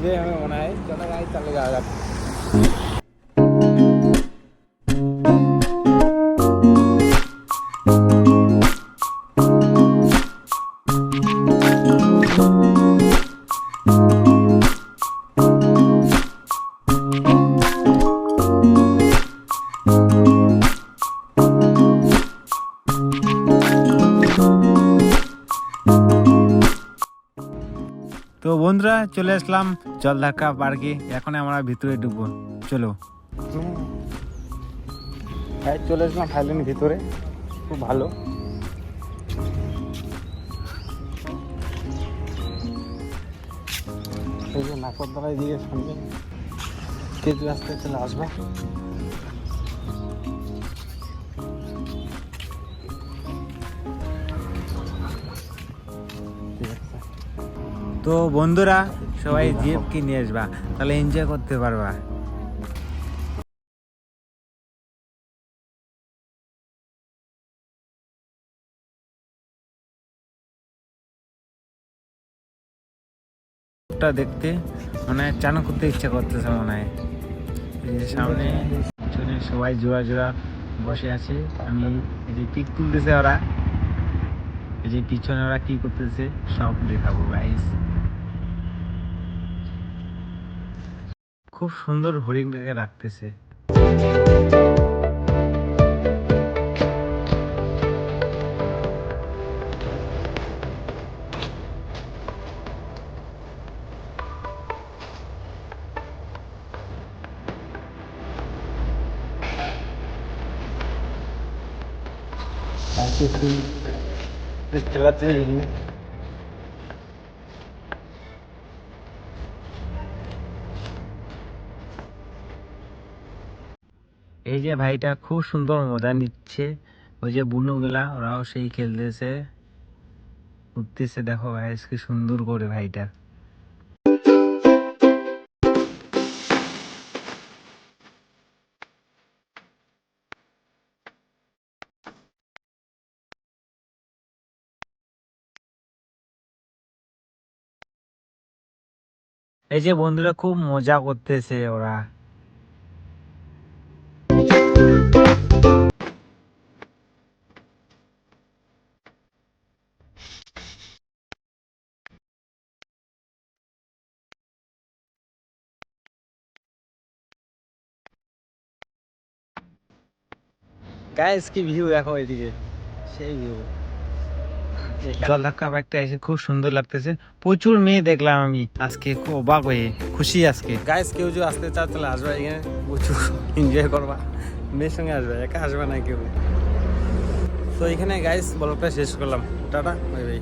ये हमें होना है, चलो गाइस चले जाओ। তো বন্ধুরা চলে আসলাম জলধাক্কা পার্কে। এখন আমরা ভিতরে ঢুকবো, চলো। চলে আসলাম ফাইলের ভিতরে, খুব ভালো। এই যে নাকরদলায় দিয়ে সামনে কেজি রাস্তায় চলে আসবা। তো বন্ধুরা সবাই জিএফ কি নিয়ে আসবা, তাহলে এনজয় করতে পারবা। দেখতে মনে হয় চান করতে ইচ্ছা করতেছে মনে হয়। এই যে সামনে পিছনে সবাই জোড়া জোড়া বসে আছে। আমি এই যে পিক তুলতেছে ওরা, এই যে পিছনে ওরা কি করতেছে সব দেখাবো গাইস। খুব সুন্দর হরিণটাকে রাখতেছে। এই যে ভাইটা খুব সুন্দর মজা নিচ্ছে। ওই যে বুনুগুলা ওরাও সেই খেলতেছে, উঠতেছে। দেখো ভাই কি সুন্দর করে ভাইটা। এই যে বন্ধুরা খুব মজা করতেছে ওরা। গাইস কি ভিউ দেখো এদিকে, সেই ভিউ। জলধাক্কা একটা এসে খুব সুন্দর লাগতেছে। প্রচুর মেয়ে দেখলাম আমি আজকে, খুব অবাক হয়ে খুশি আজকে। গাইস কেউ যদি আসতে চাও তাহলে আসবা, এখানে প্রচুর এনজয় করবা। মেয়ের সঙ্গে আসবে, একা আসবে না কেউ। তো এখানে গাইস ব্লগটা শেষ করলাম, টাটা বাই বাই।